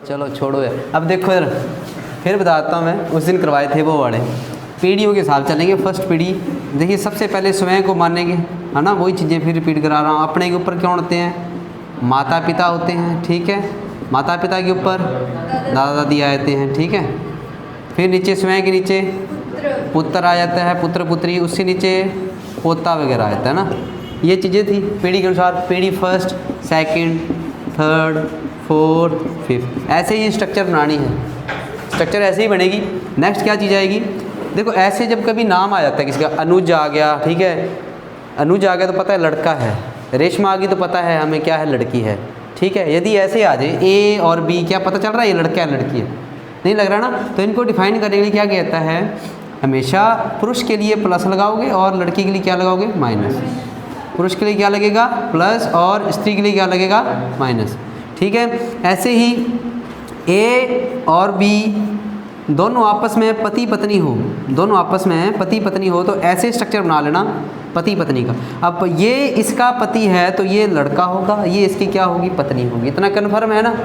चलो छोड़ो यार। अब देखो यार, फिर बताता हूँ मैं, उस दिन करवाए थे वो वाले पीढ़ियों के साथ चलेंगे। फर्स्ट पीढ़ी देखिए, सबसे पहले स्वयं को मानेंगे, है ना, वही चीज़ें फिर रिपीट करा रहा हूँ। अपने के ऊपर कौन होते हैं? माता पिता होते हैं, ठीक है। माता पिता के ऊपर दादा दादी आ जाते हैं, ठीक है। फिर नीचे स्वयं के नीचे पुत्र आ जाता है, पुत्र पुत्री, उससे नीचे पोता वगैरह आ जाता है ना। ये चीज़ें थी पीढ़ी के अनुसार। पीढ़ी first, second, third, fourth, fifth, ऐसे ही स्ट्रक्चर बनानी है। स्ट्रक्चर ऐसे ही बनेगी। नेक्स्ट क्या चीज़ आएगी? देखो ऐसे जब कभी नाम आ जाता है किसी का, अनुज आ गया, ठीक है, अनुज आ गया तो पता है लड़का है, रेशमा आ गई तो पता है हमें क्या है, लड़की है, ठीक है। यदि ऐसे आ जाए ए और बी, क्या पता चल रहा है ये लड़का है लड़की है? नहीं लग रहा ना। तो इनको डिफाइन करने के लिए क्या कहता है, हमेशा पुरुष के लिए प्लस लगाओगे और लड़की के लिए क्या लगाओगे? माइनस। पुरुष के लिए क्या लगेगा? प्लस, और स्त्री के लिए क्या लगेगा? माइनस, ठीक है। ऐसे ही ए और बी दोनों आपस में पति पत्नी हो, दोनों आपस में पति पत्नी हो, तो ऐसे स्ट्रक्चर बना लेना पति पत्नी का। अब ये इसका पति है तो ये लड़का होगा, ये इसकी क्या होगी? पत्नी होगी। इतना कन्फर्म है ना।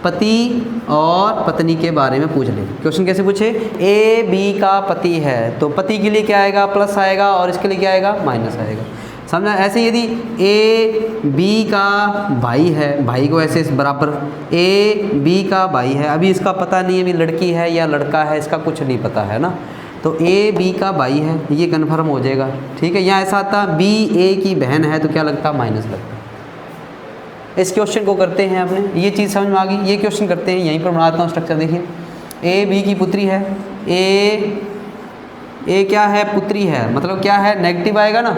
पति और पत्नी के बारे में पूछ ले। क्वेश्चन कैसे पूछे? ए बी का पति है तो पति के लिए क्या आएगा? प्लस आएगा, और इसके लिए क्या आएगा? माइनस आएगा। समझा? ऐसे यदि ए बी का भाई है, भाई को ऐसे बराबर, ए बी का भाई है, अभी इसका पता नहीं है अभी लड़की है या लड़का है, इसका कुछ नहीं पता है ना। तो ए बी का भाई है, ये कन्फर्म हो जाएगा, ठीक है। यहाँ ऐसा आता बी ए की बहन है तो क्या लगता? माइनस लगता। इस क्वेश्चन को करते हैं आपने, ये चीज़ समझ में आ गई। ये क्वेश्चन करते हैं, यहीं पर बनाता हूँ स्ट्रक्चर। देखिए ए बी की पुत्री है, ए क्या है? पुत्री है, मतलब क्या है? नेगेटिव आएगा ना,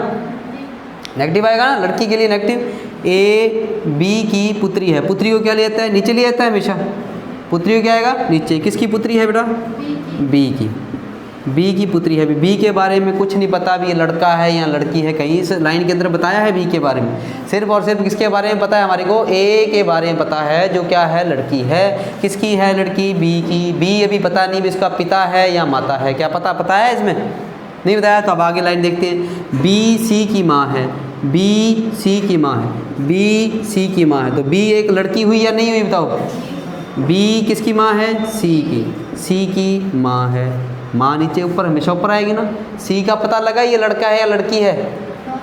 नेगेटिव आएगा ना, लड़की के लिए नेगेटिव। ए बी की पुत्री है, पुत्री को क्या ले आता है? नीचे ले आता है हमेशा। पुत्री को क्या आएगा? नीचे। किसकी पुत्री है बेटा? बी की। बी की पुत्री है। बी के बारे में कुछ नहीं पता, अभी ये लड़का है या लड़की है, कहीं इस लाइन के अंदर बताया है बी के बारे में? सिर्फ और सिर्फ किसके बारे में पता है हमारे को? ए के बारे में पता है, जो क्या है? लड़की है। किसकी है? लड़की, बी की। बी अभी पता नहीं इसका पिता है या माता है, क्या पता? पता है इसमें? नहीं बताया। तो अब आगे लाइन देखते हैं। बी सी की माँ है, बी सी की माँ है, बी सी की माँ है, तो बी एक लड़की हुई या नहीं हुई बताओ? बी किसकी माँ है? सी की। सी की माँ है, माँ नीचे ऊपर हमेशा ऊपर आएगी ना। सी का पता लगा ये लड़का है या लड़की है?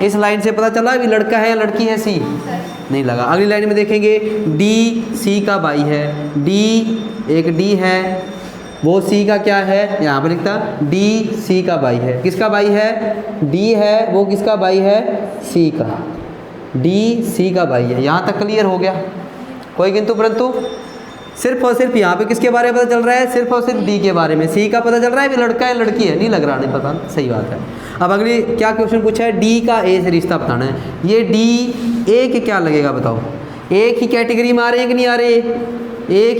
इस लाइन से पता चला अभी लड़का है या लड़की है? सी नहीं लगा। अगली लाइन में देखेंगे, डी सी का भाई है, डी एक डी है, वो सी का क्या है? यहाँ पर लिखता डी सी का भाई है। किसका भाई है? डी है, वो किसका भाई है? सी का। डी सी का भाई है। यहाँ तक क्लियर हो गया? कोई किंतु परंतु? सिर्फ और सिर्फ यहाँ पे किसके बारे में पता चल रहा है? सिर्फ और सिर्फ डी के बारे में। सी का पता चल रहा है भी लड़का है लड़की है, नहीं लग रहा, नहीं पता। सही बात है। अब अगली क्या क्वेश्चन पूछा है? डी का ए से रिश्ता बताना है। ये डी ए के क्या लगेगा बताओ? एक ही कैटेगरी में आ रहे हैं कि नहीं आ रहे? एक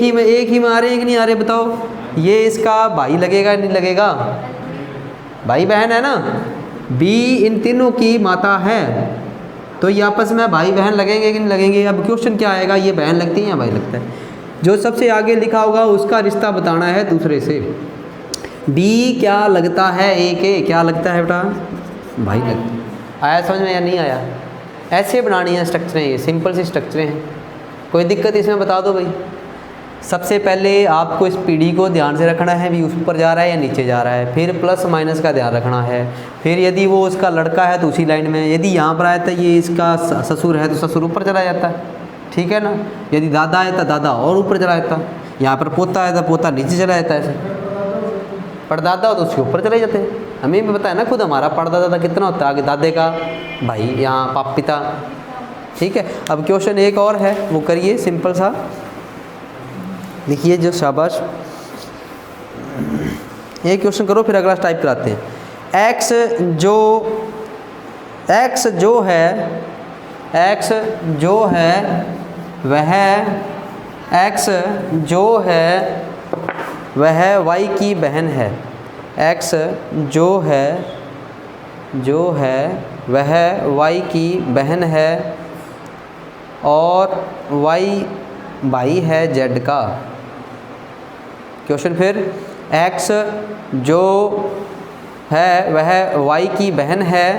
ही में आ रहे हैं कि नहीं आ रहे बताओ? ये इसका भाई लगेगा नहीं लगेगा? भाई बहन है ना। बी इन तीनों की माता है, तो ये आपस में भाई बहन लगेंगे कि नहीं लगेंगे? अब क्वेश्चन क्या आएगा? ये बहन लगती है या भाई लगता है? जो सबसे आगे लिखा होगा उसका रिश्ता बताना है दूसरे से। डी क्या लगता है? ए के क्या लगता है बेटा? भाई लगता है। आया समझ में या नहीं आया? ऐसे बनानी है स्ट्रक्चरें, ये सिंपल सी स्ट्रक्चरें हैं। कोई दिक्कत इसमें बता दो भाई। सबसे पहले आपको इस पीढ़ी को ध्यान से रखना है, भी ऊपर जा रहा है या नीचे जा रहा है। फिर प्लस माइनस का ध्यान रखना है। फिर यदि वो उसका लड़का है तो उसी लाइन में, यदि यहाँ पर आया था ये इसका ससुर है तो ससुर ऊपर चला जाता है, ठीक है ना। यदि दादा है तो दादा और ऊपर चला जाता है। यहाँ पर पोता है तो पोता नीचे चला जाता है। ऐसे परदादा हो तो उसके ऊपर चले जाते हैं। हमें भी पता है ना खुद, हमारा परदादा कितना होता है, आगे दादे का भाई, यहाँ पिता, ठीक है। अब क्वेश्चन एक और है, वो करिए सिंपल सा। देखिए जो शाबाश, ये क्वेश्चन करो फिर अगला टाइप कराते हैं। एक्स जो है वह वाई की बहन है। एक्स जो है वह वाई की बहन है और वाई भाई है जेड का। क्वेश्चन फिर, एक्स जो है वह वाई की बहन है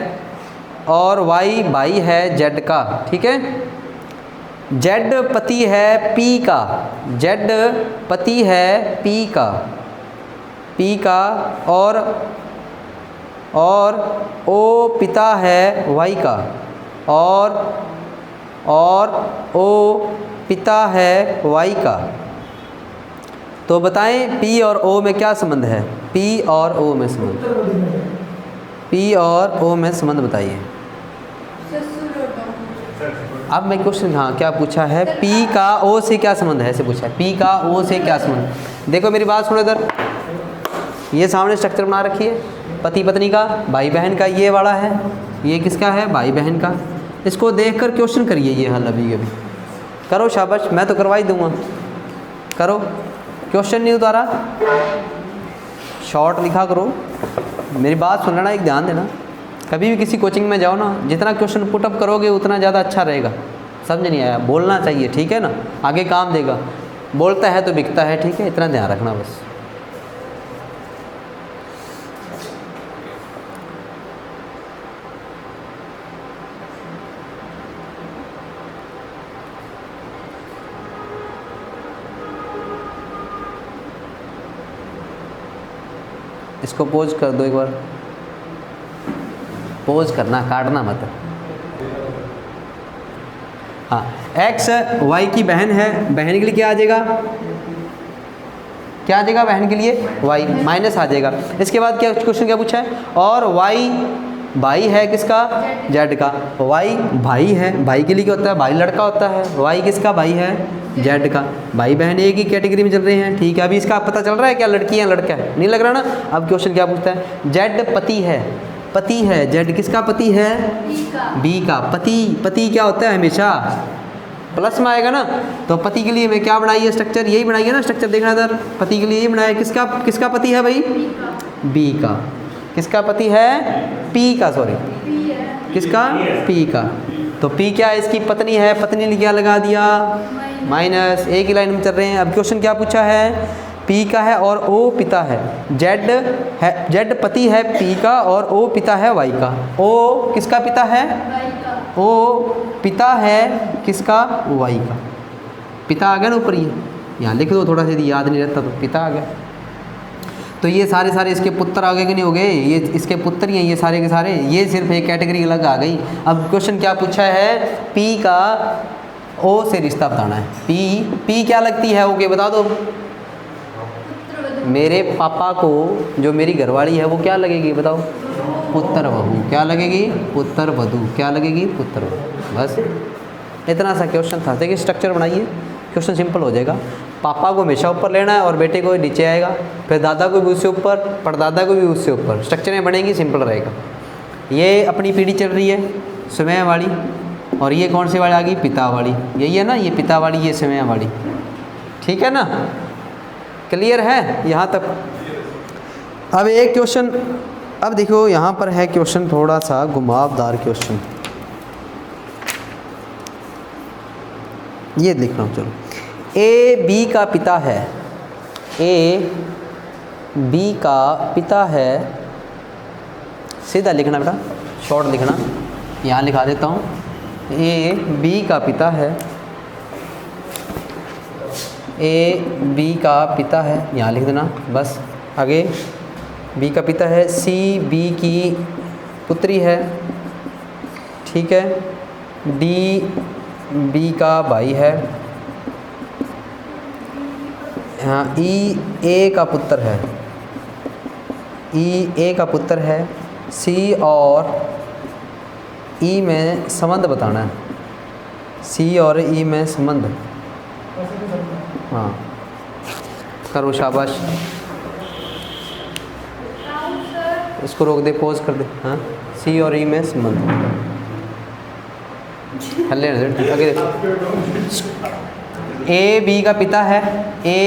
और वाई भाई है जेड का, ठीक है। जेड पति है पी का, जेड पति है पी का और ओ पिता है वाई का, और ओ पिता है वाई का। तो बताएं पी और ओ में क्या संबंध है? पी और ओ में संबंध, पी और ओ में संबंध बताइए। अब मैं क्वेश्चन, हाँ क्या पूछा है, पी का ओ से क्या संबंध है, ऐसे पूछा है, पी का ओ से क्या संबंध। देखो मेरी बात सुनो इधर, ये सामने स्ट्रक्चर बना रखी है, पति पत्नी का, भाई बहन का, ये वाला है, ये किसका है, भाई बहन का। इसको देखकर क्वेश्चन करिए ये हल अभी अभी करो, शाबाश, मैं तो करवा ही दूंगा, करो। क्वेश्चन नहीं उतारा, शॉर्ट लिखा करो। मेरी बात सुन लेना, एक ध्यान देना, कभी भी किसी कोचिंग में जाओ ना, जितना क्वेश्चन पुटअप करोगे उतना ज़्यादा अच्छा रहेगा। समझ नहीं आया, बोलना चाहिए, ठीक है ना, आगे काम देगा। बोलता है तो बिकता है, ठीक है, इतना ध्यान रखना बस। इसको पोज कर दो एक बार, पोज करना, काटना मत। हाँ, एक्स वाई की बहन है, बहन के लिए क्या आ जाएगा, क्या आ जाएगा बहन के लिए, वाई माइनस आ जाएगा। इसके बाद क्या क्वेश्चन क्या पूछा है, और वाई भाई है किसका, जेड का, वाई भाई है, भाई के लिए क्या होता है, भाई लड़का होता है, वाई किसका, भाई है जेड का। भाई बहन एक ही कैटेगरी में चल रहे हैं, ठीक है। अभी इसका पता चल रहा है क्या लड़की है लड़का है, नहीं लग रहा ना। अब क्वेश्चन क्या पूछता है, जेड पति है, पति है, जेड किसका पति है, बी का। पति क्या होता है, हमेशा प्लस में आएगा ना। तो पति के लिए मैं क्या बनाई है स्ट्रक्चर, यही बनाई है ना स्ट्रक्चर, देखना इधर, पति के लिए यही बनाया। किसका पति है भाई, बी का। किसका पति है, पी का, सॉरी किसका, पी का। तो पी क्या है, इसकी पत्नी है, पत्नी ने क्या लगा दिया, माइनस, एक ही लाइन में चल रहे हैं। अब क्वेश्चन क्या पूछा है, पी का है और ओ पिता है, जेड है, जेड पति है पी का और ओ पिता है वाई का। ओ किसका पिता है, ओ पिता है किसका, वाई का। पिता आ गया ना ऊपर, ये यहाँ लिख दो, थोड़ा सा यदि याद नहीं रहता तो पिता आ गया। तो ये सारे इसके पुत्र आ गए कि नहीं हो गए, ये इसके पुत्र ही हैं ये सारे के सारे, ये सिर्फ एक कैटेगरी अलग आ गई। अब क्वेश्चन क्या पूछा है, पी का ओ से रिश्ता बताना है। पी क्या लगती है, ओके बता दो। मेरे पापा को जो मेरी घरवाली है वो क्या लगेगी बताओ, पुत्र वधू। क्या लगेगी, पुत्र वधू। क्या लगेगी, पुत्र वधू। बस इतना सा क्वेश्चन था। देखिए स्ट्रक्चर बनाइए, क्वेश्चन सिंपल हो जाएगा। पापा को हमेशा ऊपर लेना है और बेटे को नीचे आएगा, फिर दादा को भी उससे ऊपर, परदादा को भी उससे ऊपर। स्ट्रक्चर में बनेगी, सिंपल रहेगा। ये अपनी पीढ़ी चल रही है समय वाली, और ये कौन सी वाली आ गई, पिता वाली। यही है ना, ये पिता वाली, ये समय वाली, ठीक है ना। क्लियर है यहाँ तक। अब एक क्वेश्चन, अब देखो यहाँ पर है क्वेश्चन थोड़ा सा घुमावदार क्वेश्चन, ये लिख रहा हूँ। चलो, ए बी का पिता है, ए बी का पिता है, सीधा लिखना बेटा, शॉर्ट लिखना, यहाँ लिखा देता हूँ। ए बी का पिता है, ए बी का पिता है, यहाँ लिख देना बस। आगे बी का पिता है, सी बी की पुत्री है, ठीक है। डी बी का भाई है, हाँ। ई ए का पुत्र है, ई ए का पुत्र है। सी और ई में संबंध बताना है, सी और ई में संबंध, हाँ करो, शाबाश। इसको रोक दे, पॉज कर दे, हाँ। सी और ई में संबंध, हल्ले आगे देखो। ए बी का पिता है, ए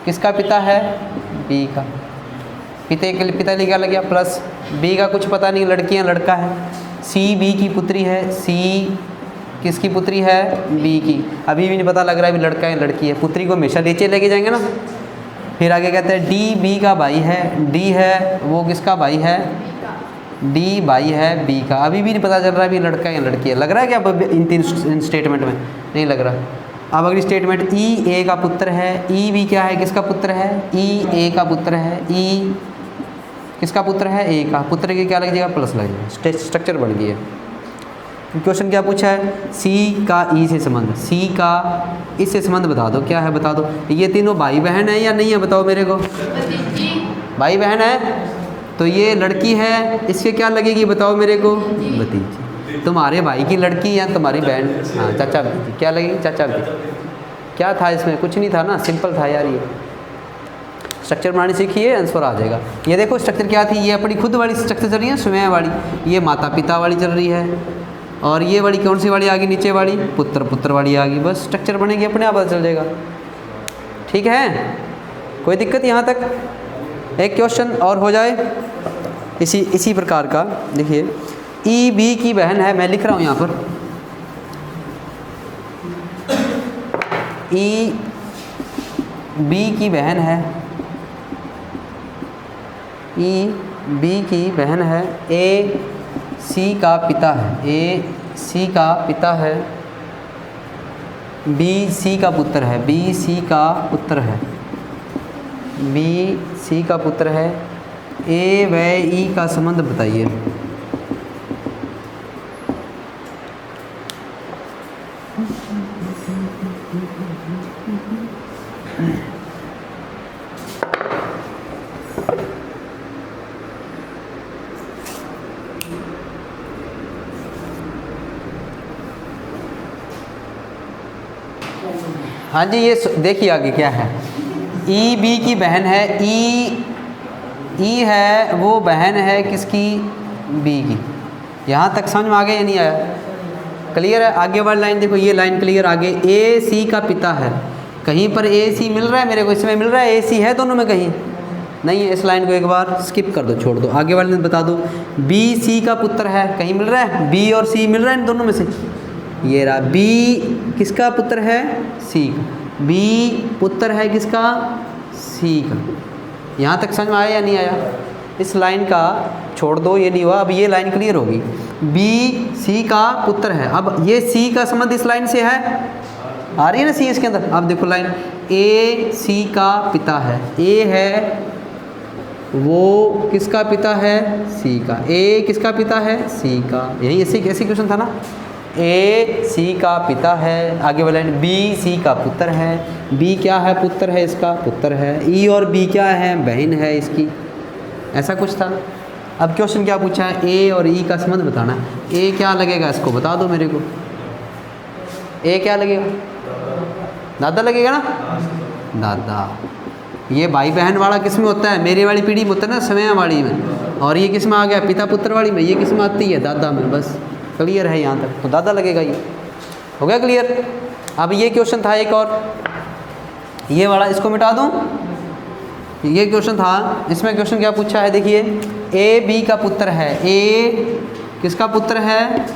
किसका पिता है, बी का। पिता के लिए क्या लग गया, प्लस। बी का कुछ पता नहीं, लड़कियां लड़का है। सी बी की पुत्री है, सी किसकी पुत्री है, बी की। अभी भी नहीं पता लग रहा है भी लड़का है लड़की है, पुत्री को हमेशा नीचे लेके जाएंगे ना। फिर आगे कहते हैं डी बी का भाई है, डी है वो किसका भाई है, डी भाई है बी का। अभी भी नहीं पता चल रहा है भी लड़का है या लड़की है। लग रहा है क्या अब इन तीन स्टेटमेंट में? नहीं लग रहा। अब अगली स्टेटमेंट, ई ए का पुत्र है। ई भी क्या है, किसका पुत्र है? ई ए का पुत्र है। ई किसका पुत्र है? ए का। पुत्र के क्या लग जाएगा? प्लस लग जाएगा। स्ट्रक्चर बन गई है। क्वेश्चन क्या पूछा है? सी का ई से संबंध, सी का इससे संबंध बता दो। क्या है बता दो। ये तीनों भाई बहन है या नहीं है बताओ मेरे को? भाई बहन है तो ये लड़की है, इसके क्या लगेगी बताओ मेरे को? भतीजी। तुम्हारे भाई की लड़की या तुम्हारी बहन, हाँ चाचा भतीजी, क्या लगेगी? चाचा भतीजी। क्या था इसमें? कुछ नहीं था ना, सिंपल था यार। ये स्ट्रक्चर बनानी सीखिए, आंसर आ जाएगा। ये देखो स्ट्रक्चर क्या थी, ये अपनी खुद वाली स्ट्रक्चर चल रही है, स्वयं वाली। ये माता पिता वाली चल रही है, और ये वाली कौन सी वाली आ गई? नीचे वाली पुत्र पुत्र वाली आ गई। बस स्ट्रक्चर बनेगी, अपने आप पता चल जाएगा। ठीक है, कोई दिक्कत यहाँ तक? एक क्वेश्चन और हो जाए इसी प्रकार का। देखिए, ई बी की बहन है, मैं लिख रहा हूँ यहाँ पर। ई बी की बहन है, ई बी की बहन है। ए सी का पिता है, ए सी का पिता है। बी सी का पुत्र है, बी सी का पुत्र है, बी सी का पुत्र है। ए व ई का संबंध बताइए। हाँ जी, ये देखिए आगे क्या है। ई बी की बहन है, ई है वो बहन है किसकी? बी की। यहाँ तक समझ में आ गया या नहीं आया? क्लियर है? आगे वाली लाइन देखो, ये लाइन क्लियर। आगे ए सी का पिता है, कहीं पर ए सी मिल रहा है मेरे को? इसमें मिल रहा है? ए सी है दोनों में? कहीं नहीं है। इस लाइन को एक बार स्किप कर दो, छोड़ दो। आगे वाले ने बता दो। बी सी का पुत्र है, कहीं मिल रहा है? बी और सी मिल रहा है इन दोनों में से? ये रहा। बी किसका पुत्र है? सी का। बी पुत्र है किसका? सी का। यहाँ तक समझ में आया या नहीं आया? इस लाइन का छोड़ दो, ये नहीं हुआ। अब ये लाइन क्लियर होगी। बी सी का पुत्र है। अब ये सी का संबंध इस लाइन से है, आ रही है ना सी इसके अंदर? अब देखो लाइन, ए सी का पिता है। ए है वो किसका पिता है? सी का। ए किसका पिता है? सी का। यही ऐसे क्वेश्चन था ना। ए सी का पिता है। आगे वाला लाइन, बी सी का पुत्र है। बी क्या है? पुत्र है, इसका पुत्र है। ई और बी क्या है? बहन है इसकी। ऐसा कुछ था। अब क्वेश्चन क्या पूछा है? ए और ई का संबंध बताना। ए क्या लगेगा इसको बता दो मेरे को। ए क्या लगेगा? दादा लगेगा ना? दादा। ये भाई बहन वाला किस में होता है? मेरी वाली पीढ़ी में होता है ना, समय वाली में। और ये किस में आ गया? पिता पुत्र वाली में। ये किस में आती है? दादा में। बस क्लियर है यहाँ तक? तो दादा लगेगा। ये हो गया क्लियर? अब ये क्वेश्चन था एक और, ये वाला इसको मिटा दूँ। ये क्वेश्चन था, इसमें क्वेश्चन क्या पूछा है? देखिए, ए बी का पुत्र है। ए किसका पुत्र है?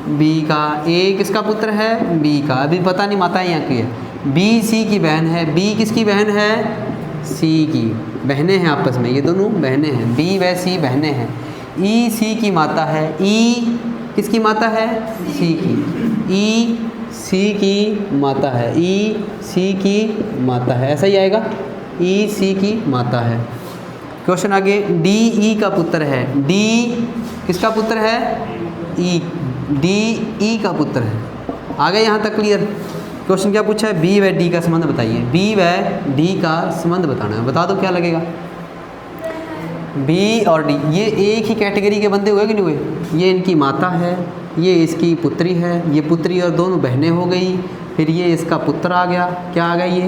बी का। ए किसका पुत्र है? बी का। अभी पता नहीं माता यहाँ की है। बी सी की बहन है। बी किसकी बहन है? सी की। बहनें हैं आपस में, ये दोनों बहनें हैं। बी व सी बहनें हैं। ई सी की माता है। ई किसकी माता है? सी की। ई सी की माता है। ई सी की माता है। ऐसा ही आएगा, ई सी की माता है। क्वेश्चन आगे, डी ई का पुत्र है। डी किसका पुत्र है? ई। डी ई का पुत्र है। आ गए यहाँ तक क्लियर? क्वेश्चन क्या पूछा है? बी व डी का संबंध बताइए। बी व डी का संबंध बताना है। बता दो क्या लगेगा? बी और डी ये एक ही कैटेगरी के बंदे हुए कि नहीं हुए? ये इनकी माता है, ये इसकी पुत्री है। ये पुत्री और दोनों बहनें हो गई। फिर ये इसका पुत्र आ गया। क्या आ गया? ये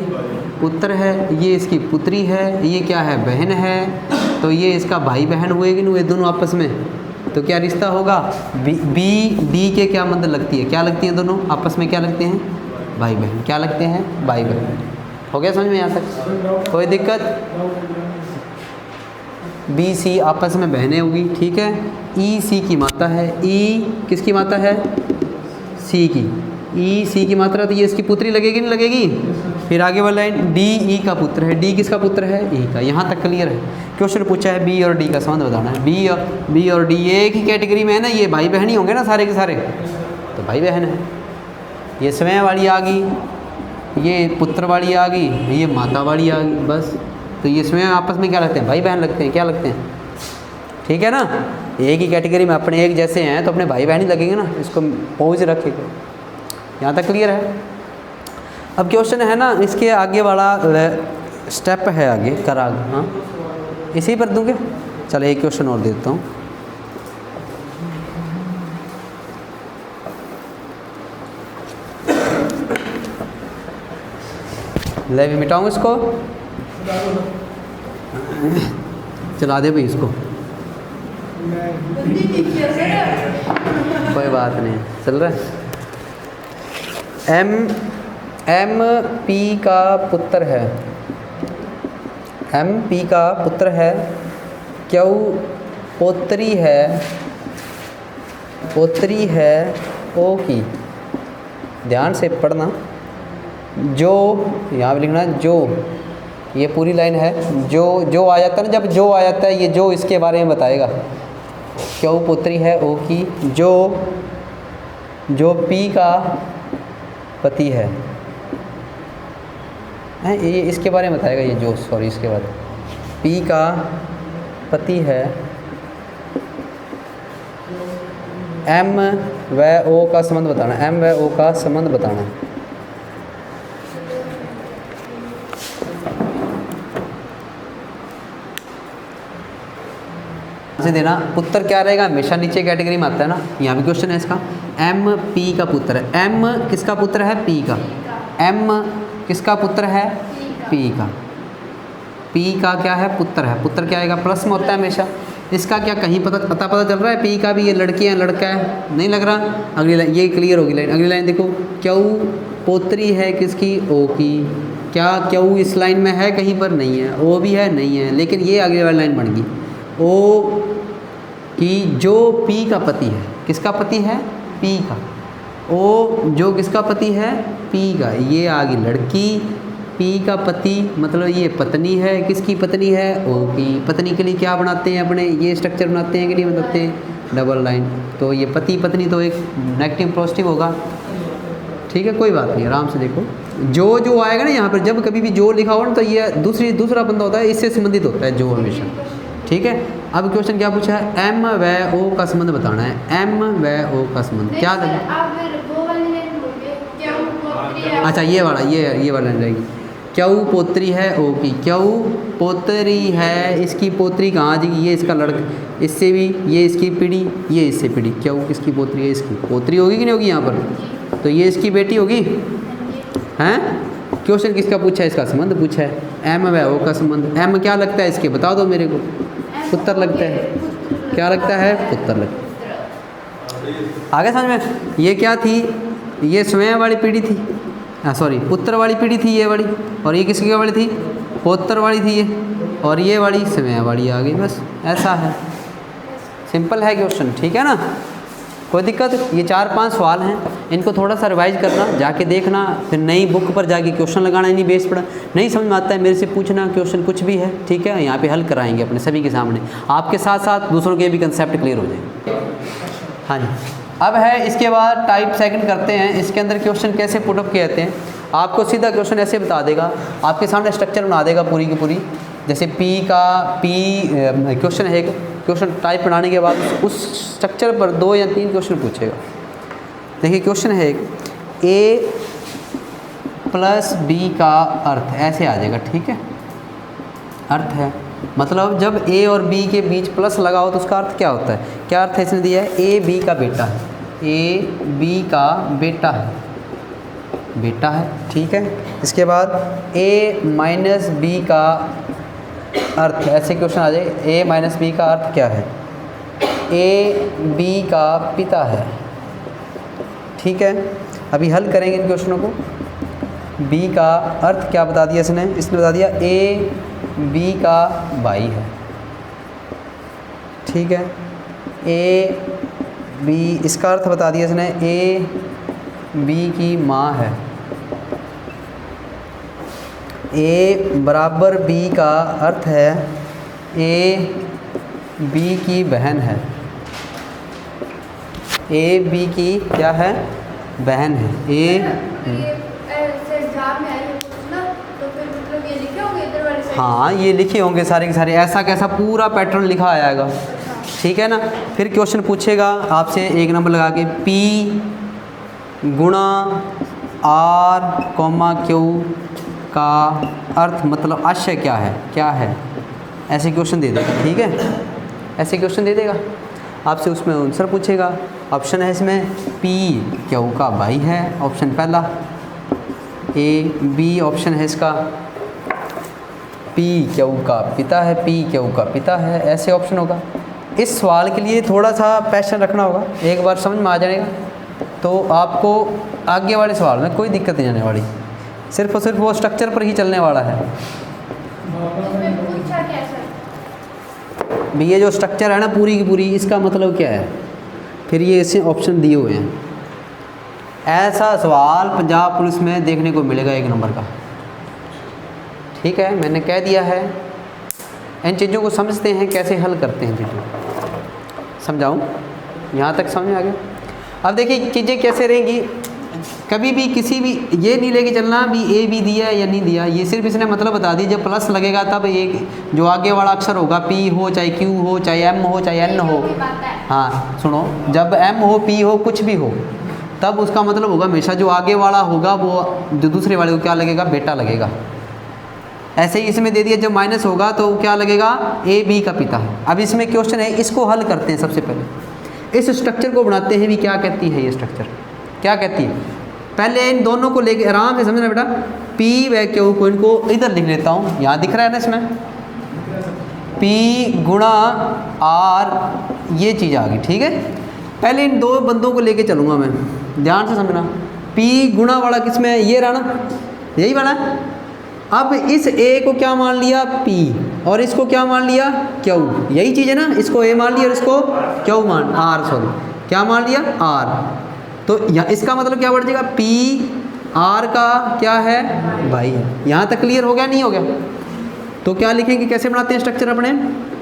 पुत्र है। ये इसकी पुत्री है। ये क्या है? बहन है। तो ये इसका भाई बहन हुए कि नहीं हुए दोनों आपस में? तो क्या रिश्ता होगा? बी डी के क्या मंद लगती है? क्या लगती हैं दोनों आपस में? क्या लगते हैं? भाई बहन। क्या लगते हैं? भाई बहन। हो गया समझ में यहाँ तक? कोई दिक्कत? बी सी आपस में बहनें होगी, ठीक है। ई सी की माता है। ई किसकी माता है? सी की। ई सी की मात्रा, तो ये इसकी पुत्री लगेगी नहीं लगेगी? फिर आगे वाला लाइन डी ई का पुत्र है। डी किसका पुत्र है? ई का। यहाँ तक क्लियर है। क्वेश्चन पूछा है बी और डी का संबंध बताना है। बी और डी एक ही कैटेगरी में है ना, ये भाई बहन ही होंगे ना सारे के सारे, तो भाई बहन है। ये स्वयं वाली आ गई, ये पुत्र वाली आ गई, ये माता वाली आ गई, बस। तो ये स्वयं आपस में क्या लगते हैं? भाई बहन लगते हैं। क्या लगते हैं? ठीक है ना, एक ही कैटेगरी में अपने एक जैसे हैं तो अपने भाई बहन ही लगेंगे ना। इसको पहुँच रखेगा। यहाँ तक क्लियर है। अब क्वेश्चन है ना, इसके आगे वाला स्टेप है आगे करा। हाँ, इसी पर दूँगे। चलो एक क्वेश्चन और देता हूँ। ले भी मिटाऊँ इसको, चला दे भाई इसको, कोई बात नहीं, चल रहा है। एम पी का पुत्र है, एम पी का पुत्र है। क्यू पोत्री है ओ की। ध्यान से पढ़ना। जो यहाँ पे लिखना जो, ये पूरी लाइन है। जो आ जाता है ना, जब जो आ जाता है, ये जो इसके बारे में बताएगा। क्यू पुत्री है ओ की, जो पी का पति है। ये इसके बारे में बताएगा। ये जो, सॉरी, इसके बाद पी का पति है। एम व ओ का संबंध बताना। एम व ओ का संबंध बताना। से देना। पुत्र क्या रहेगा? हमेशा नीचे कैटेगरी में आता है ना। यहाँ भी क्वेश्चन है इसका। एम पी का पुत्र है। एम किसका पुत्र है? पी का। एम किसका पुत्र है? पी का। पी का क्या है? पुत्र है। पुत्र क्या आएगा? प्लस में होता है हमेशा। इसका क्या कहीं पता चल रहा है? पी का भी ये लड़की है लड़का है? नहीं लग रहा। अगली लाइन ये क्लियर होगी। लाइन अगली लाइन देखो। क्यू पोत्री है किसकी? ओ की। क्या क्यू इस लाइन में है? कहीं पर नहीं है। ओ भी है? नहीं है। लेकिन ये अगली वाली लाइन बन गई। ओ की जो पी का पति है। किसका पति है? पी का। ओ जो किसका पति है? पी का। ये आ गई लड़की, पी का पति, मतलब ये पत्नी है। किसकी पत्नी है? ओ की। पत्नी के लिए क्या बनाते हैं अपने? ये स्ट्रक्चर बनाते हैं कि नहीं बनाते हैं? Double line. तो ये पति पत्नी तो एक नेगेटिव पॉजिटिव होगा। ठीक है, कोई बात नहीं, आराम से देखो। जो आएगा ना यहाँ पर, जब कभी भी जो लिखा हो ना, तो ये दूसरा बंदा होता है, इससे संबंधित होता है जो हमेशा। ठीक है। अब क्वेश्चन क्या पूछा है? एम व ओ का संबंध बताना है। एम व ओ का संबंध क्या लगे? अच्छा, ये वाला लाइन रहेगी। क्यू पोत्री है ओ की। क्यू पोत्री है, इसकी पोत्री कहाँ आ जाएगी? ये इसका लड़का, इससे भी ये इसकी पीढ़ी, ये इससे पीढ़ी। क्यू किसकी पोत्री है? इसकी पोत्री होगी कि नहीं होगी यहाँ पर? तो ये इसकी बेटी होगी। हैं? क्वेश्चन किसका पूछा है? इसका संबंध पूछा है। एम व ओ का संबंध। एम क्या लगता है इसके? बता दो मेरे को। पुत्र लगता है। क्या लगता है? पुत्र लगता है। आगे समझ में? ये क्या थी? ये स्वयं वाली पीढ़ी थी। सॉरी, पुत्र वाली पीढ़ी थी ये वाली। और ये किसकी वाली थी? पोत्र वाली थी ये। और ये वाली स्वयं वाली आ गई। बस ऐसा है, सिंपल है क्वेश्चन। ठीक है ना, कोई दिक्कत? ये 4-5 सवाल हैं, इनको थोड़ा सा रिवाइज करना, जाके देखना, फिर नई बुक पर जाके क्वेश्चन लगाना। नहीं बेस पड़ा, नहीं समझ में आता है मेरे से पूछना क्वेश्चन कुछ भी है। ठीक है, यहाँ पे हल कराएंगे अपने सभी के सामने। आपके साथ साथ दूसरों के भी कंसेप्ट क्लियर हो जाएंगे। हाँ जी, अब है इसके बाद टाइप सेकंड करते हैं। इसके अंदर क्वेश्चन कैसे पुटअप किए जाते हैं, आपको सीधा क्वेश्चन ऐसे बता देगा, आपके सामने स्ट्रक्चर बना देगा पूरी की पूरी। जैसे क्वेश्चन है, क्वेश्चन टाइप बनाने के बाद उस स्ट्रक्चर पर 2 या 3 क्वेश्चन पूछेगा। देखिए क्वेश्चन है ए प्लस बी का अर्थ, ऐसे आ जाएगा। ठीक है, अर्थ है मतलब जब ए और बी के बीच प्लस लगा हो तो उसका अर्थ क्या होता है? क्या अर्थ है इसने दिया है? ए बी का बेटा है। ए बी का बेटा है। ठीक है, इसके बाद ए माइनस बी का अर्थ, ऐसे क्वेश्चन आ जाए। ए माइनस बी का अर्थ क्या है? ए बी का पिता है। ठीक है, अभी हल करेंगे इन क्वेश्चनों को। बी का अर्थ क्या बता दिया इसने बता दिया ए बी का भाई है। ठीक है, ए बी, इसका अर्थ बता दिया इसने ए बी की माँ है। ए बराबर बी का अर्थ है ए बी की बहन है। ए बी की क्या है? बहन है। हाँ, ये लिखे होंगे सारे के सारे, ऐसा कैसा पूरा पैटर्न लिखा आएगा, ठीक है ना। फिर क्वेश्चन पूछेगा आपसे 1 नंबर लगा के, P गुणा R कॉमा Q का अर्थ मतलब आशय क्या है, क्या है, ऐसे क्वेश्चन दे देगा, ठीक है, ऐसे क्वेश्चन दे देगा आपसे, उसमें आंसर पूछेगा। ऑप्शन है इसमें P Q का भाई है, ऑप्शन पहला A, B ऑप्शन है इसका P Q का पिता है, P Q का पिता है, ऐसे ऑप्शन होगा। इस सवाल के लिए थोड़ा सा पैशन रखना होगा, एक बार समझ में आ जाएगा तो आपको आगे वाले सवाल में कोई दिक्कत नहीं आने वाली, सिर्फ और सिर्फ वो स्ट्रक्चर पर ही चलने वाला है। भी ये जो स्ट्रक्चर है ना पूरी की पूरी, इसका मतलब क्या है, फिर ये ऐसे ऑप्शन दिए हुए हैं। ऐसा सवाल पंजाब पुलिस में देखने को मिलेगा 1 नंबर का, ठीक है, मैंने कह दिया है। इन चीज़ों को समझते हैं, कैसे हल करते हैं चीज़ों, समझाऊं? यहाँ तक समझ में आ गया? अब देखिए चीज़ें कैसे रहेंगी, कभी भी किसी भी ये नहीं लेके चलना भी ए बी दिया है या नहीं दिया, ये सिर्फ इसने मतलब बता दी, जब प्लस लगेगा तब एक जो आगे वाला अक्षर होगा, पी हो चाहे क्यू हो चाहे एम हो चाहे एन हो, हाँ सुनो, जब एम हो पी हो कुछ भी हो तब उसका मतलब होगा हमेशा जो आगे वाला होगा वो जो दूसरे वाले को क्या लगेगा, बेटा लगेगा। ऐसे ही इसमें दे दिया जब माइनस होगा तो क्या लगेगा, ए बी का पिता है। अब इसमें क्वेश्चन है, इसको हल करते हैं। सबसे पहले इस स्ट्रक्चर को बनाते हैं भी, क्या कहती है ये स्ट्रक्चर, क्या कहती है। पहले इन दोनों को लेके आराम से समझना बेटा, P व Q को इनको इधर लिख लेता हूँ, यहाँ दिख रहा है ना इसमें, P गुणा R, ये चीज़ आ गई, ठीक है। पहले इन दो बंदों को लेके चलूँगा मैं, ध्यान से समझना। P गुणा वाला किसमें है, ये रहा ना, यही बना। अब इस A को क्या मान लिया, P, और इसको क्या मान लिया, Q, यही चीज़ है ना, इसको A मान लिया और इसको Q मान R, सॉरी क्या मान लिया, R। तो यहाँ इसका मतलब क्या बढ़ जाएगा, P R का क्या है, भाई है। यहाँ तक क्लियर हो गया, नहीं हो गया? तो क्या लिखेंगे, कैसे बनाते हैं स्ट्रक्चर अपने,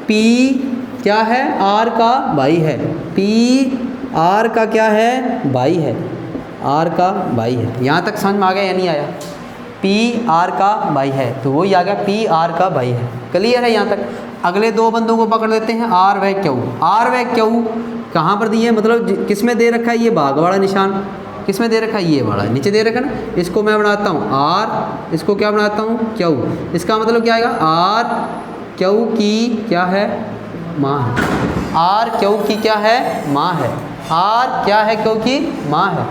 P क्या है, R का भाई है, P R का क्या है, भाई है, R का भाई है। यहाँ तक समझ में आ गया या नहीं आया? P R का भाई है, तो वही आ गया, P R का भाई है, क्लियर है यहाँ तक। अगले दो बंदों को पकड़ लेते हैं, R व Q। R व Q कहाँ पर दिए, मतलब किस में दे रखा है, ये भाग वाला निशान किस में दे रखा है, ये वाला नीचे दे रखा है ना। इसको मैं बनाता हूँ R, इसको क्या बनाता हूँ, Q। इसका मतलब क्या आएगा, R Q की क्या है, माँ है। R Q की क्या है, माँ है। R क्या है, Q की माँ है।